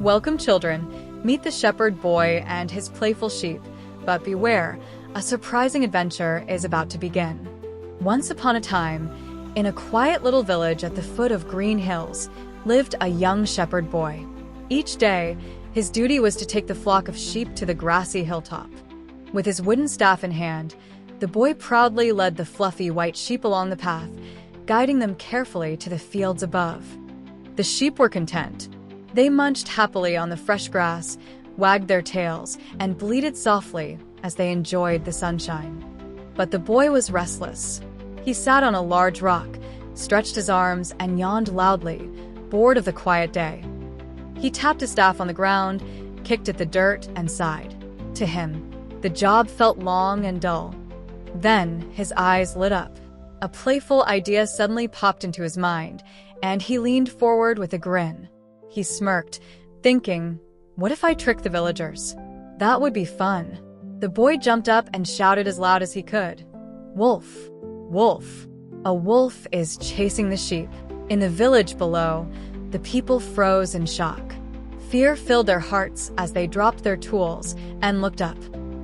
Welcome, children. Meet the shepherd boy and his playful sheep. But beware, a surprising adventure is about to begin. Once upon a time, in a quiet little village at the foot of green hills, lived a young shepherd boy. Each day, his duty was to take the flock of sheep to the grassy hilltop. With his wooden staff in hand, the boy proudly led the fluffy white sheep along the path, guiding them carefully to the fields above. The sheep were content. They munched happily on the fresh grass, wagged their tails, and bleated softly as they enjoyed the sunshine. But the boy was restless. He sat on a large rock, stretched his arms, and yawned loudly, bored of the quiet day. He tapped his staff on the ground, kicked at the dirt, and sighed. To him, the job felt long and dull. Then his eyes lit up. A playful idea suddenly popped into his mind, and he leaned forward with a grin. He smirked, thinking, what if I trick the villagers? That would be fun. The boy jumped up and shouted as loud as he could. Wolf! Wolf! A wolf is chasing the sheep. In the village below, the people froze in shock. Fear filled their hearts as they dropped their tools and looked up.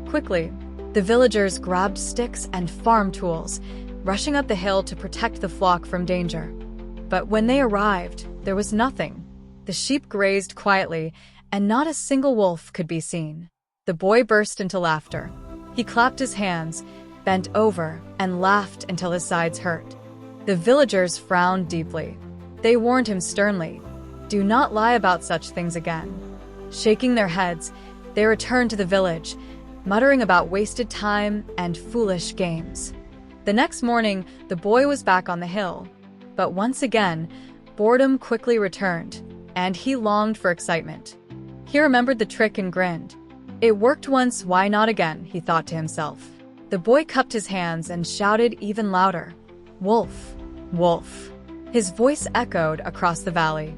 Quickly, the villagers grabbed sticks and farm tools, rushing up the hill to protect the flock from danger. But when they arrived, there was nothing. The sheep grazed quietly, and not a single wolf could be seen. The boy burst into laughter. He clapped his hands, bent over, and laughed until his sides hurt. The villagers frowned deeply. They warned him sternly, do not lie about such things again. Shaking their heads, they returned to the village, muttering about wasted time and foolish games. The next morning, the boy was back on the hill. But once again, boredom quickly returned, and he longed for excitement. He remembered the trick and grinned. It worked once, why not again, he thought to himself. The boy cupped his hands and shouted even louder, Wolf! Wolf! His voice echoed across the valley.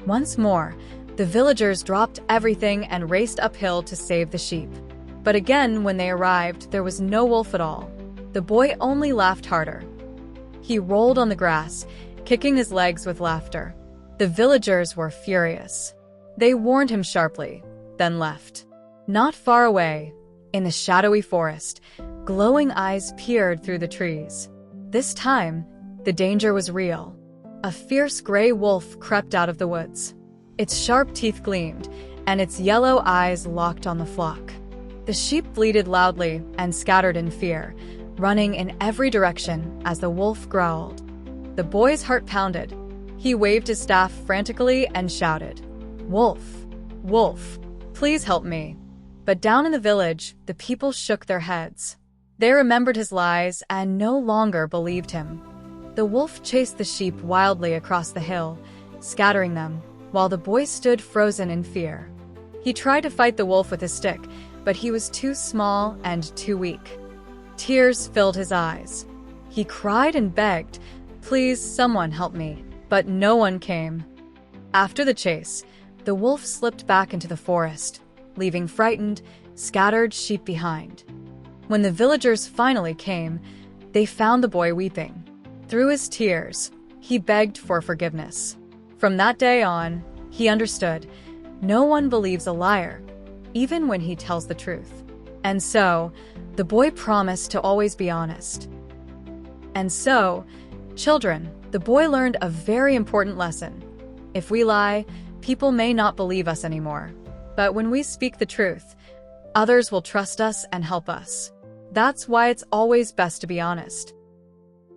Once more, the villagers dropped everything and raced uphill to save the sheep. But again, when they arrived, there was no wolf at all. The boy only laughed harder. He rolled on the grass, kicking his legs with laughter. The villagers were furious. They warned him sharply, then left. Not far away, in the shadowy forest, glowing eyes peered through the trees. This time, the danger was real. A fierce gray wolf crept out of the woods. Its sharp teeth gleamed, and its yellow eyes locked on the flock. The sheep bleated loudly and scattered in fear, running in every direction as the wolf growled. The boy's heart pounded. He waved his staff frantically and shouted, Wolf! Wolf! Please help me! But down in the village, the people shook their heads. They remembered his lies and no longer believed him. The wolf chased the sheep wildly across the hill, scattering them, while the boy stood frozen in fear. He tried to fight the wolf with a stick, but he was too small and too weak. Tears filled his eyes. He cried and begged, Please, someone help me. But no one came. After the chase, the wolf slipped back into the forest, leaving frightened, scattered sheep behind. When the villagers finally came, they found the boy weeping. Through his tears, he begged for forgiveness. From that day on, he understood, no one believes a liar, even when he tells the truth. And so, the boy promised to always be honest. And so, children, the boy learned a very important lesson. If we lie, people may not believe us anymore. But when we speak the truth, others will trust us and help us. That's why it's always best to be honest.